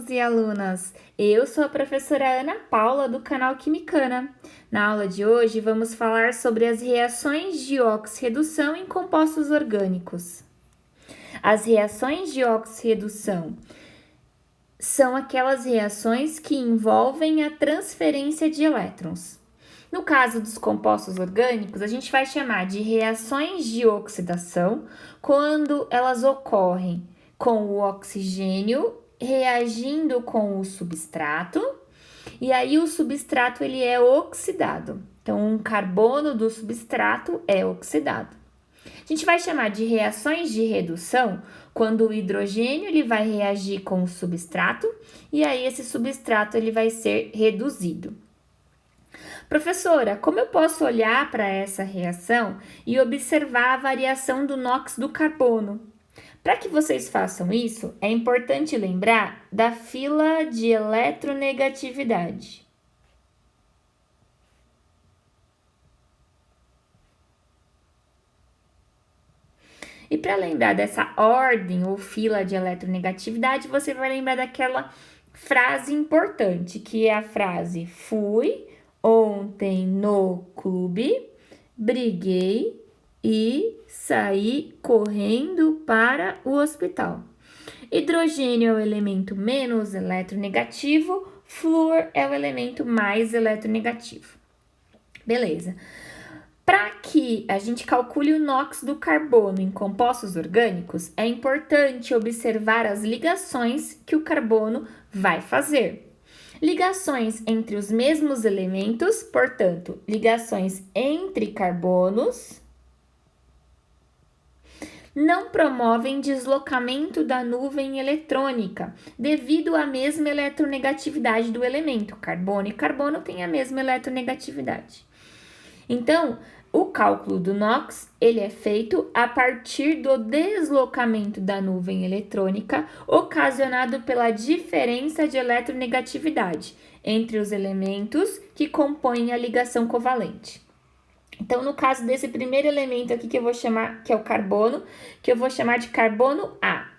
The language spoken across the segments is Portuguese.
alunos e alunas! Eu sou a professora Ana Paula do canal Quimicana. Na aula de hoje vamos falar sobre as reações de oxirredução em compostos orgânicos. As reações de oxirredução são aquelas reações que envolvem a transferência de elétrons. No caso dos compostos orgânicos, a gente vai chamar de reações de oxidação quando elas ocorrem com o oxigênio reagindo com o substrato, e aí o substrato ele é oxidado. Então, um carbono do substrato é oxidado. A gente vai chamar de reações de redução quando o hidrogênio ele vai reagir com o substrato, e aí esse substrato ele vai ser reduzido. Professora, como eu posso olhar para essa reação e observar a variação do NOx do carbono? Para que vocês façam isso, é importante lembrar da fila de eletronegatividade. E para lembrar dessa ordem ou fila de eletronegatividade, você vai lembrar daquela frase importante, que é a frase: fui ontem no clube, briguei e saí correndo para o hospital. Hidrogênio é o elemento menos eletronegativo, flúor é o elemento mais eletronegativo. Beleza. Para que a gente calcule o NOx do carbono em compostos orgânicos, é importante observar as ligações que o carbono vai fazer. Ligações entre os mesmos elementos, portanto, ligações entre carbonos, não promovem deslocamento da nuvem eletrônica, devido à mesma eletronegatividade do elemento. Carbono e carbono têm a mesma eletronegatividade. Então, o cálculo do NOx ele é feito a partir do deslocamento da nuvem eletrônica ocasionado pela diferença de eletronegatividade entre os elementos que compõem a ligação covalente. Então, no caso desse primeiro elemento aqui que eu vou chamar, que é o carbono, que eu vou chamar de carbono A.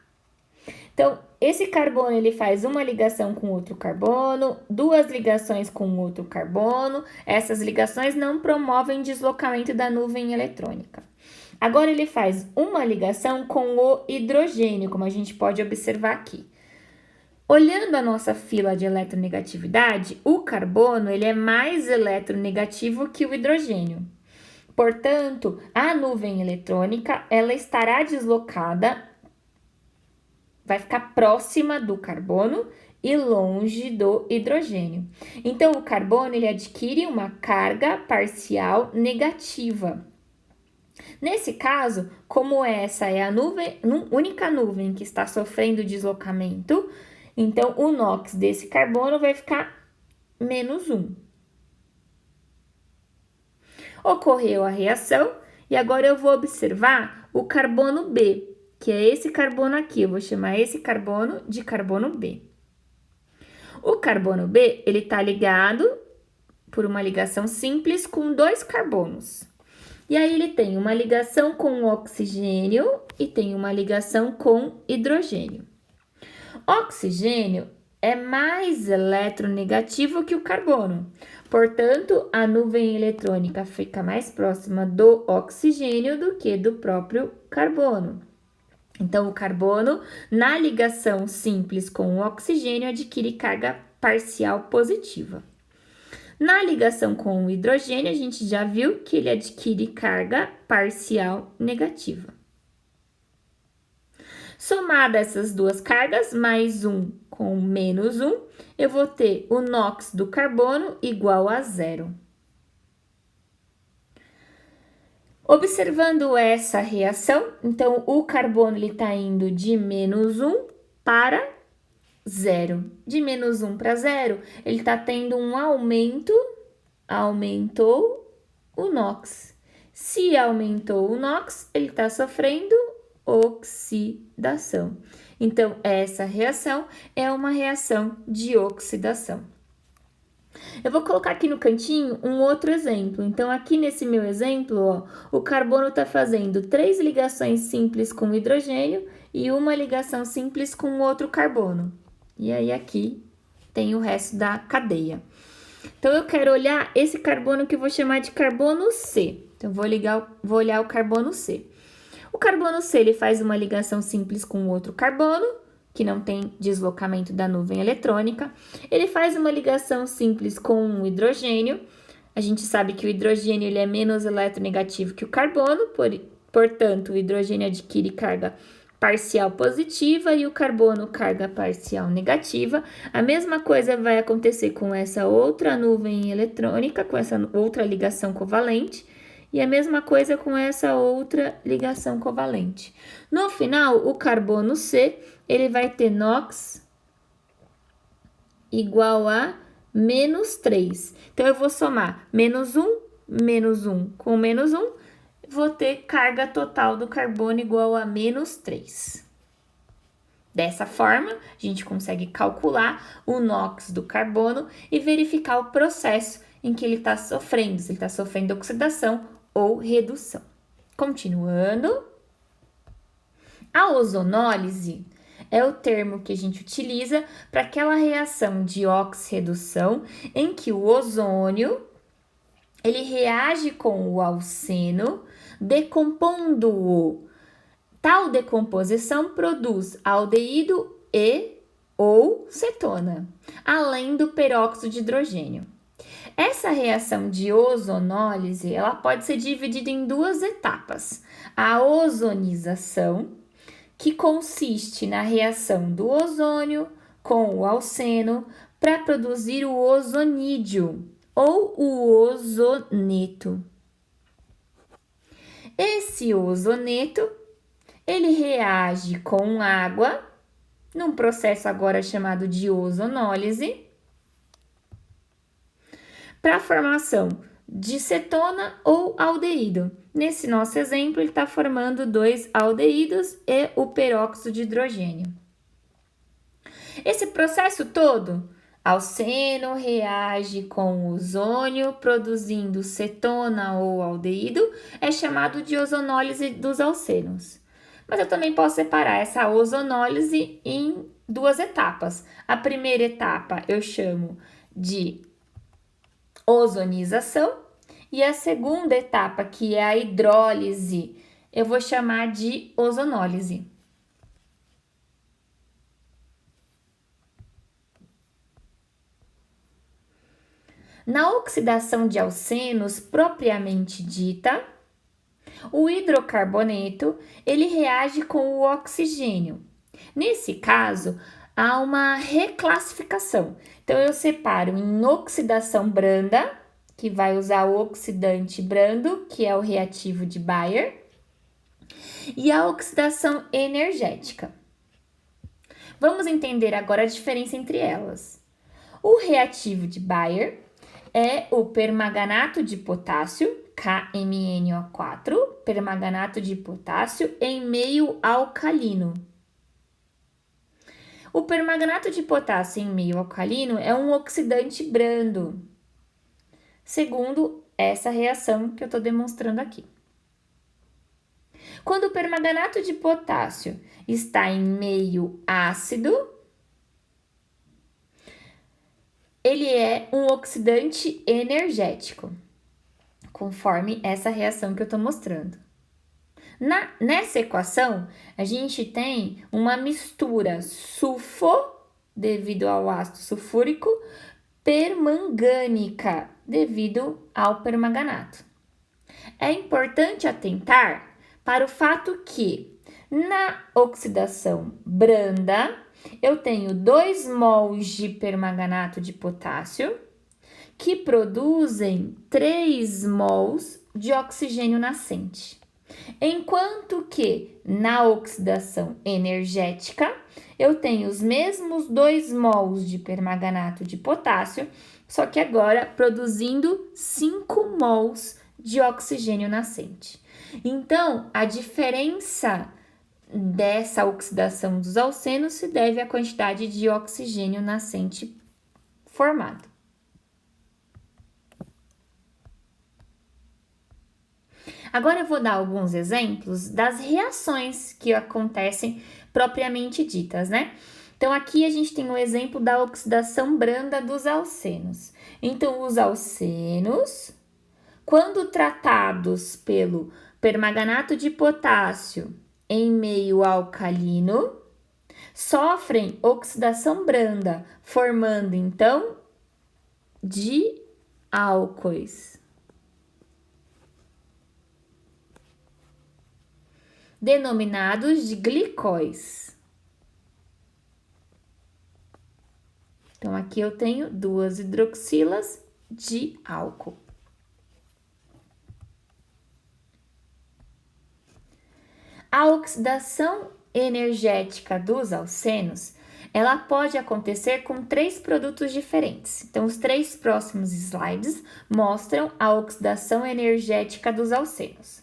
Então, esse carbono ele faz uma ligação com outro carbono, duas ligações com outro carbono. Essas ligações não promovem deslocamento da nuvem eletrônica. Agora ele faz uma ligação com o hidrogênio, como a gente pode observar aqui. Olhando a nossa fila de eletronegatividade, o carbono ele é mais eletronegativo que o hidrogênio. Portanto, a nuvem eletrônica ela estará deslocada, vai ficar próxima do carbono e longe do hidrogênio. Então, o carbono ele adquire uma carga parcial negativa. Nesse caso, como essa é a única nuvem que está sofrendo deslocamento, então o NOx desse carbono vai ficar menos 1. Ocorreu a reação e agora eu vou observar o carbono B, que é esse carbono aqui. Eu vou chamar esse carbono de carbono B. O carbono B, ele está ligado por uma ligação simples com dois carbonos. E aí ele tem uma ligação com o oxigênio e tem uma ligação com hidrogênio. Oxigênio é mais eletronegativo que o carbono. Portanto, a nuvem eletrônica fica mais próxima do oxigênio do que do próprio carbono. Então, o carbono, na ligação simples com o oxigênio, adquire carga parcial positiva. Na ligação com o hidrogênio, a gente já viu que ele adquire carga parcial negativa. Somada essas duas cargas, mais 1 com menos 1, eu vou ter o NOx do carbono igual a 0. Observando essa reação, então o carbono está indo de menos 1 para 0. De menos 1 para 0, ele está tendo um aumento, aumentou o NOx. Se aumentou o NOx, ele está sofrendo oxidação. Então, essa reação é uma reação de oxidação. Eu vou colocar aqui no cantinho um outro exemplo. Então, aqui nesse meu exemplo, ó, o carbono está fazendo 3 ligações simples com hidrogênio e uma ligação simples com outro carbono. E aí aqui tem o resto da cadeia. Então, eu quero olhar esse carbono que eu vou chamar de carbono C. Então, vou olhar o carbono C. O carbono C, ele faz uma ligação simples com outro carbono, que não tem deslocamento da nuvem eletrônica. Ele faz uma ligação simples com um hidrogênio. A gente sabe que o hidrogênio ele é menos eletronegativo que o carbono, portanto, o hidrogênio adquire carga parcial positiva e o carbono carga parcial negativa. A mesma coisa vai acontecer com essa outra nuvem eletrônica, com essa outra ligação covalente, e a mesma coisa com essa outra ligação covalente. No final, o carbono C, ele vai ter NOx igual a menos 3. Então, eu vou somar menos 1 com menos 1, vou ter carga total do carbono igual a menos 3. Dessa forma, a gente consegue calcular o NOx do carbono e verificar o processo em que ele está sofrendo, se ele está sofrendo oxidação ou redução. Continuando, a ozonólise é o termo que a gente utiliza para aquela reação de oxirredução em que o ozônio ele reage com o alceno, decompondo-o. Tal decomposição produz aldeído e ou cetona, além do peróxido de hidrogênio. Essa reação de ozonólise, ela pode ser dividida em duas etapas. A ozonização, que consiste na reação do ozônio com o alceno para produzir o ozonídeo ou o ozoneto. Esse ozoneto, ele reage com água, num processo agora chamado de ozonólise, para a formação de cetona ou aldeído. Nesse nosso exemplo, ele está formando 2 aldeídos e o peróxido de hidrogênio. Esse processo todo, alceno reage com ozônio, produzindo cetona ou aldeído, é chamado de ozonólise dos alcenos. Mas eu também posso separar essa ozonólise em duas etapas. A primeira etapa eu chamo de ozonização e a segunda etapa, que é a hidrólise, eu vou chamar de ozonólise. Na oxidação de alcenos propriamente dita, o hidrocarboneto, ele reage com o oxigênio. Nesse caso, há uma reclassificação. Então, eu separo em oxidação branda, que vai usar o oxidante brando, que é o reativo de Baeyer, e a oxidação energética. Vamos entender agora a diferença entre elas. O reativo de Baeyer é o permanganato de potássio, KMnO4, permanganato de potássio em meio alcalino. O permanganato de potássio em meio alcalino é um oxidante brando, segundo essa reação que eu estou demonstrando aqui. Quando o permanganato de potássio está em meio ácido, ele é um oxidante energético, conforme essa reação que eu estou mostrando. Nessa equação, a gente tem uma mistura sulfo, devido ao ácido sulfúrico, permangânica, devido ao permanganato. É importante atentar para o fato que, na oxidação branda, eu tenho 2 mols de permanganato de potássio, que produzem 3 mols de oxigênio nascente. Enquanto que na oxidação energética, eu tenho os mesmos 2 mols de permanganato de potássio, só que agora produzindo 5 mols de oxigênio nascente. Então, a diferença dessa oxidação dos alcenos se deve à quantidade de oxigênio nascente formado. Agora eu vou dar alguns exemplos das reações que acontecem propriamente ditas, né? Então, aqui a gente tem o exemplo da oxidação branda dos alcenos. Então, os alcenos, quando tratados pelo permanganato de potássio em meio alcalino, sofrem oxidação branda, formando, então, diálcois, denominados de glicóis. Então, aqui eu tenho 2 hidroxilas de álcool. A oxidação energética dos alcenos, ela pode acontecer com 3 produtos diferentes. Então, os 3 próximos slides mostram a oxidação energética dos alcenos.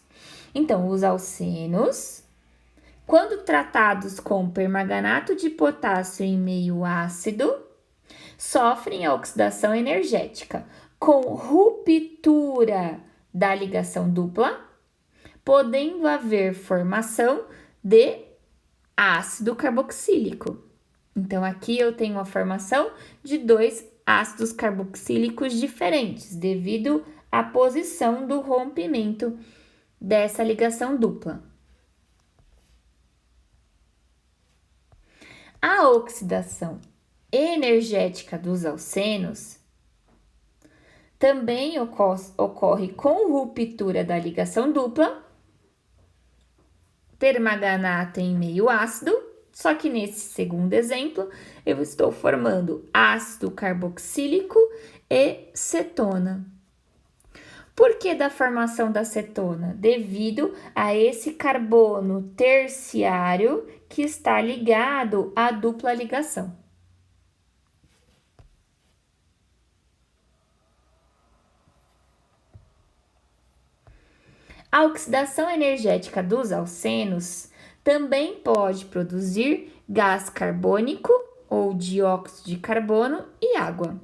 Então, os alcenos, quando tratados com permanganato de potássio em meio ácido, sofrem a oxidação energética com ruptura da ligação dupla, podendo haver formação de ácido carboxílico. Então, aqui eu tenho a formação de 2 ácidos carboxílicos diferentes, devido à posição do rompimento dessa ligação dupla. A oxidação energética dos alcenos também ocorre com ruptura da ligação dupla, permanganato em meio ácido, só que nesse segundo exemplo eu estou formando ácido carboxílico e cetona. Por que da formação da cetona? Devido a esse carbono terciário que está ligado à dupla ligação. A oxidação energética dos alcenos também pode produzir gás carbônico ou dióxido de carbono e água,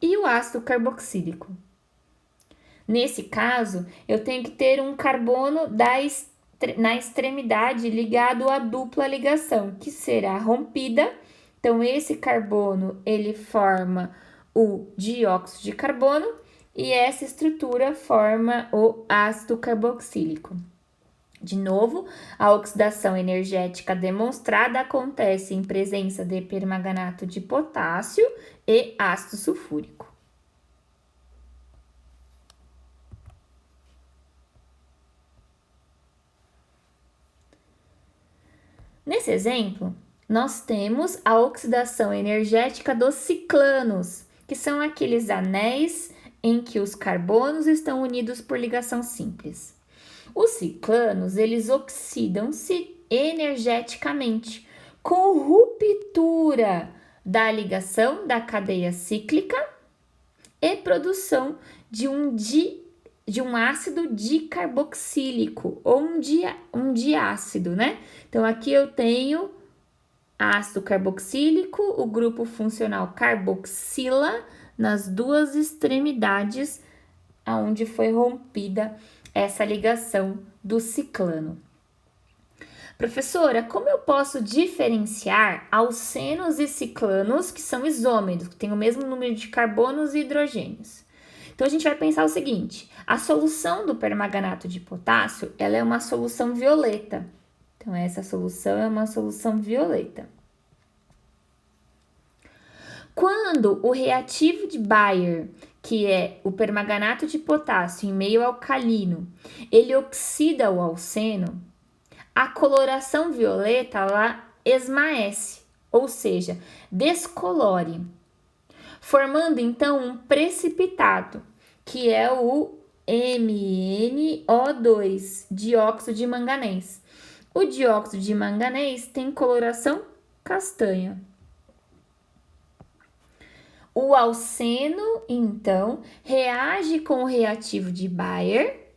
e o ácido carboxílico. Nesse caso, eu tenho que ter um carbono na extremidade ligado à dupla ligação, que será rompida. Então, esse carbono, ele forma o dióxido de carbono e essa estrutura forma o ácido carboxílico. De novo, a oxidação energética demonstrada acontece em presença de permanganato de potássio e ácido sulfúrico. Nesse exemplo, nós temos a oxidação energética dos ciclanos, que são aqueles anéis em que os carbonos estão unidos por ligação simples. Os ciclanos, eles oxidam-se energeticamente com ruptura da ligação da cadeia cíclica e produção de um ácido dicarboxílico ou um diácido, né? Então, aqui eu tenho ácido carboxílico, o grupo funcional carboxila, nas 2 extremidades aonde foi rompida essa ligação do ciclano. Professora, como eu posso diferenciar alcenos e ciclanos que são isômeros, que têm o mesmo número de carbonos e hidrogênios? Então, a gente vai pensar o seguinte, a solução do permanganato de potássio, ela é uma solução violeta. Então, essa solução é uma solução violeta. Quando o reativo de Baeyer, que é o permanganato de potássio em meio alcalino, ele oxida o alceno, a coloração violeta ela esmaece, ou seja, descolore, formando então um precipitado, que é o MnO2, dióxido de manganês. O dióxido de manganês tem coloração castanha. O alceno, então, reage com o reativo de Baeyer,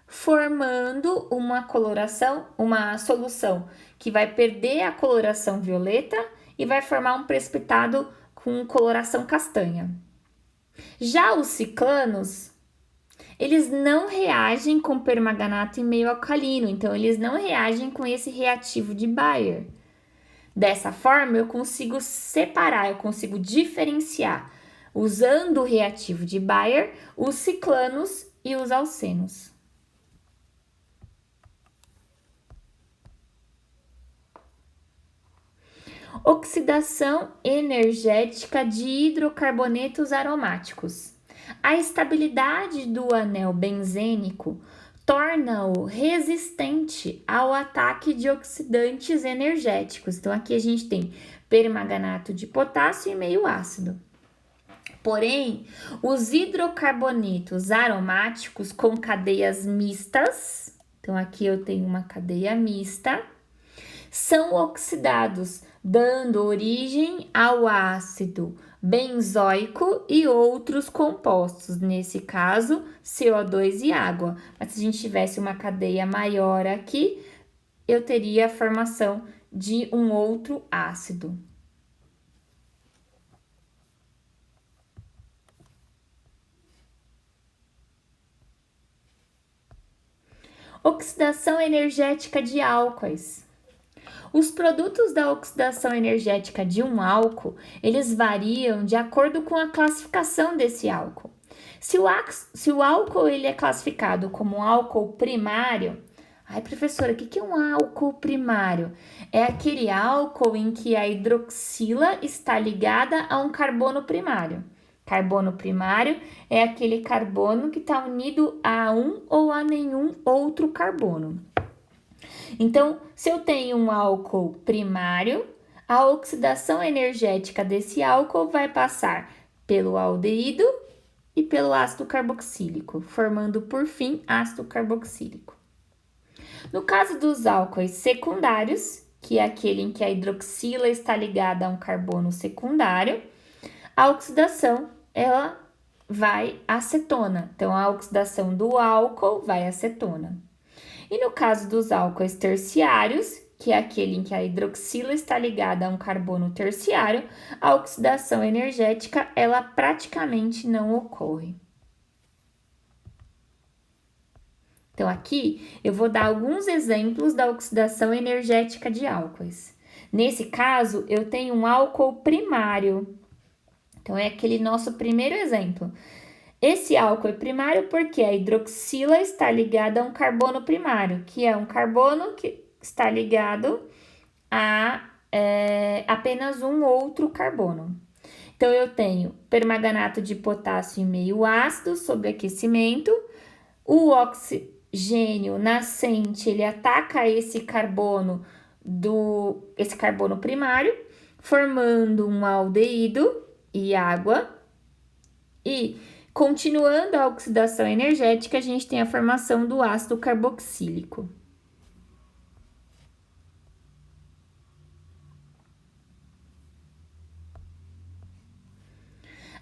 formando uma solução que vai perder a coloração violeta e vai formar um precipitado com coloração castanha. Já os ciclanos, eles não reagem com permanganato em meio alcalino, então eles não reagem com esse reativo de Baeyer. Dessa forma, eu consigo separar, eu consigo diferenciar, usando o reativo de Baeyer, os ciclanos e os alcenos. Oxidação energética de hidrocarbonetos aromáticos. A estabilidade do anel benzênico torna-o resistente ao ataque de oxidantes energéticos. Então, aqui a gente tem permanganato de potássio e meio ácido. Porém, os hidrocarbonetos aromáticos com cadeias mistas, então aqui eu tenho uma cadeia mista, são oxidados, dando origem ao ácido benzoico e outros compostos, nesse caso, CO2 e água. Mas se a gente tivesse uma cadeia maior aqui, eu teria a formação de um outro ácido. Oxidação energética de álcoois. Os produtos da oxidação energética de um álcool, eles variam de acordo com a classificação desse álcool. Se o álcool ele é classificado como um álcool primário, ai professora, o que é um álcool primário? É aquele álcool em que a hidroxila está ligada a um carbono primário. Carbono primário é aquele carbono que está unido a um ou a nenhum outro carbono. Então, se eu tenho um álcool primário, a oxidação energética desse álcool vai passar pelo aldeído e pelo ácido carboxílico, formando por fim ácido carboxílico. No caso dos álcoois secundários, que é aquele em que a hidroxila está ligada a um carbono secundário, a oxidação ela vai à acetona. Então, a oxidação do álcool vai à acetona. E no caso dos álcoois terciários, que é aquele em que a hidroxila está ligada a um carbono terciário, a oxidação energética ela praticamente não ocorre. Então, aqui eu vou dar alguns exemplos da oxidação energética de álcoois. Nesse caso, eu tenho um álcool primário. Então, é aquele nosso primeiro exemplo. Esse álcool é primário porque a hidroxila está ligada a um carbono primário, que é um carbono que está ligado a apenas um outro carbono. Então, eu tenho permanganato de potássio meio ácido sob aquecimento. O oxigênio nascente, ele ataca esse carbono primário, formando um aldeído e água. E continuando a oxidação energética, a gente tem a formação do ácido carboxílico.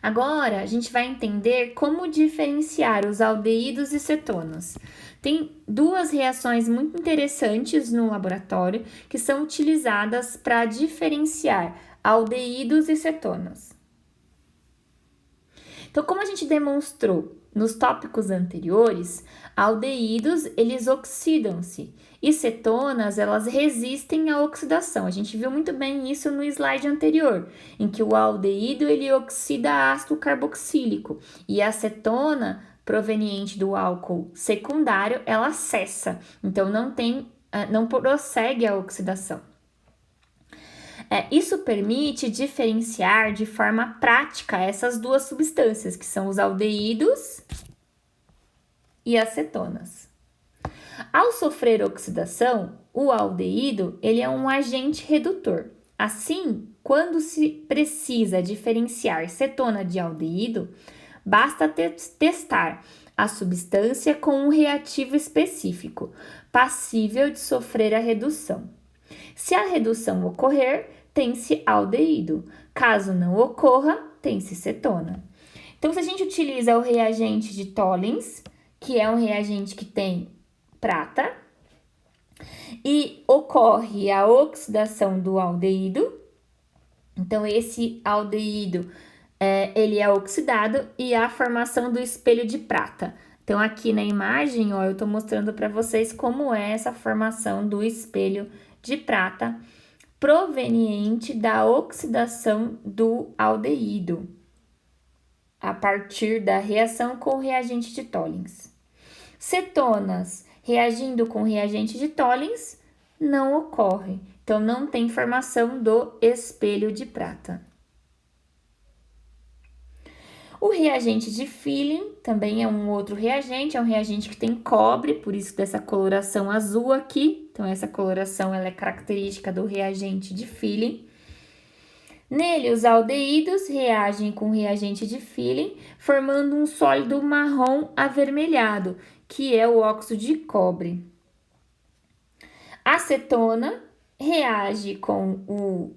Agora, a gente vai entender como diferenciar os aldeídos e cetonas. Tem duas reações muito interessantes no laboratório que são utilizadas para diferenciar aldeídos e cetonas. Então, como a gente demonstrou nos tópicos anteriores, aldeídos, eles oxidam-se e cetonas, elas resistem à oxidação. A gente viu muito bem isso no slide anterior, em que o aldeído, ele oxida ácido carboxílico e a cetona, proveniente do álcool secundário, ela cessa. Então, não prossegue a oxidação. Isso permite diferenciar de forma prática essas duas substâncias, que são os aldeídos e as cetonas. Ao sofrer oxidação, o aldeído ele é um agente redutor. Assim, quando se precisa diferenciar cetona de aldeído, basta testar a substância com um reativo específico, passível de sofrer a redução. Se a redução ocorrer, tem-se aldeído. Caso não ocorra, tem-se cetona. Então, se a gente utiliza o reagente de Tollens, que é um reagente que tem prata, e ocorre a oxidação do aldeído, então esse aldeído ele é oxidado e há a formação do espelho de prata. Então, aqui na imagem, ó, eu estou mostrando para vocês como é essa formação do espelho de prata proveniente da oxidação do aldeído, a partir da reação com o reagente de Tollens. Cetonas reagindo com o reagente de Tollens não ocorre, então não tem formação do espelho de prata. O reagente de Feeling também é um outro reagente, é um reagente que tem cobre, por isso dessa coloração azul aqui. Então, essa coloração ela é característica do reagente de Feeling. Nele, os aldeídos reagem com o reagente de Feeling, formando um sólido marrom avermelhado, que é o óxido de cobre. A acetona reage com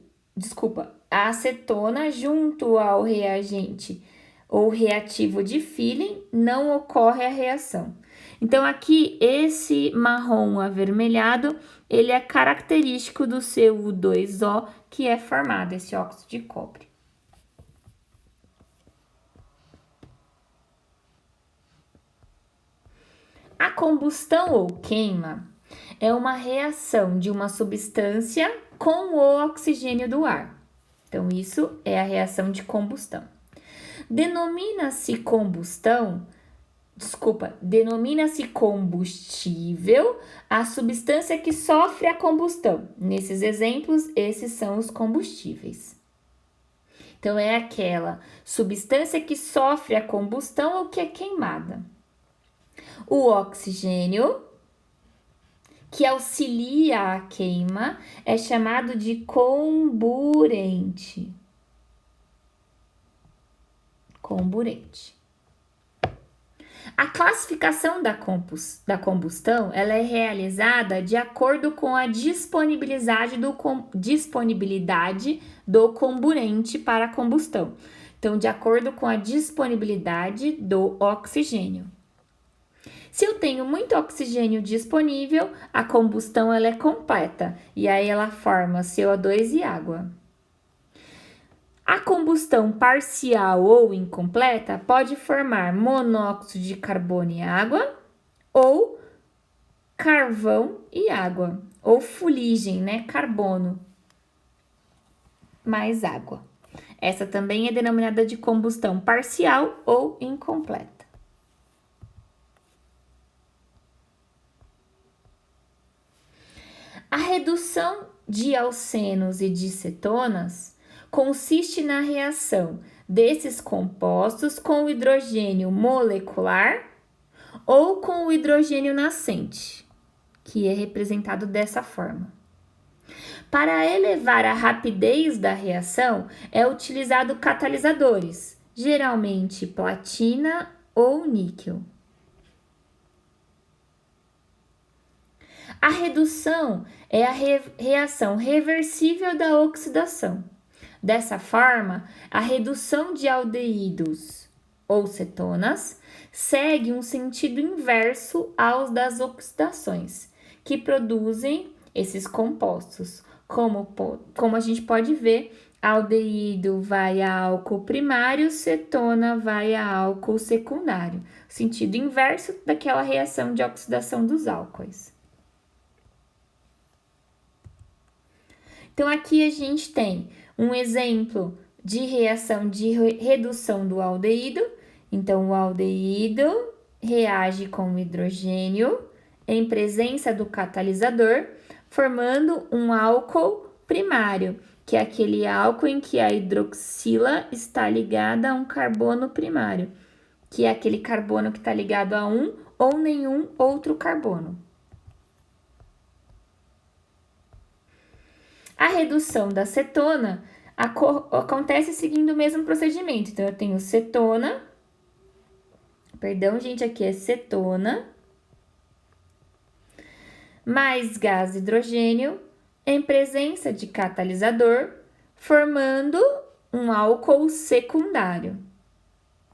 a acetona junto ao reagente ou reativo de Feeling, não ocorre a reação. Então, aqui, esse marrom avermelhado, ele é característico do CO2O, que é formado, esse óxido de cobre. A combustão ou queima é uma reação de uma substância com o oxigênio do ar. Então, isso é a reação de combustão. Denomina-se combustível a substância que sofre a combustão. Nesses exemplos, esses são os combustíveis. Então, é aquela substância que sofre a combustão ou que é queimada. O oxigênio, que auxilia a queima, é chamado de comburente. A classificação da combustão ela é realizada de acordo com a disponibilidade do comburente para a combustão. Então, de acordo com a disponibilidade do oxigênio. Se eu tenho muito oxigênio disponível, a combustão ela é completa e aí ela forma CO2 e água. A combustão parcial ou incompleta pode formar monóxido de carbono e água, ou carvão e água, ou fuligem, carbono mais água. Essa também é denominada de combustão parcial ou incompleta. A redução de alcenos e de cetonas consiste na reação desses compostos com o hidrogênio molecular ou com o hidrogênio nascente, que é representado dessa forma. Para elevar a rapidez da reação, é utilizado catalisadores, geralmente platina ou níquel. A redução é a reação reversível da oxidação. Dessa forma, a redução de aldeídos ou cetonas segue um sentido inverso aos das oxidações, que produzem esses compostos. Como a gente pode ver, aldeído vai a álcool primário, cetona vai a álcool secundário. Sentido inverso daquela reação de oxidação dos álcoois. Então, aqui a gente tem um exemplo de reação de redução do aldeído. Então, o aldeído reage com o hidrogênio em presença do catalisador, formando um álcool primário, que é aquele álcool em que a hidroxila está ligada a um carbono primário, que é aquele carbono que está ligado a um ou nenhum outro carbono. A redução da cetona acontece seguindo o mesmo procedimento. Então, eu tenho cetona, aqui é cetona, mais gás hidrogênio em presença de catalisador, formando um álcool secundário.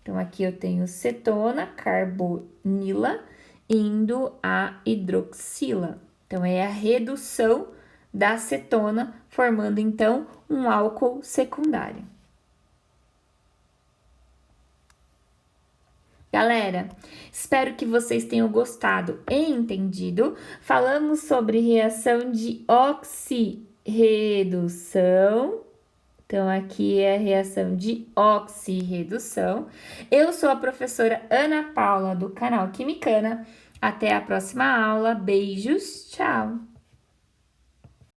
Então, aqui eu tenho cetona, carbonila, indo a hidroxila. Então, é a redução da cetona, formando então um álcool secundário. Galera, espero que vocês tenham gostado e entendido. Falamos sobre reação de redução. Então, aqui é a reação de oxirredução. Eu sou a professora Ana Paula, do canal Quimicana. Até a próxima aula. Beijos, tchau!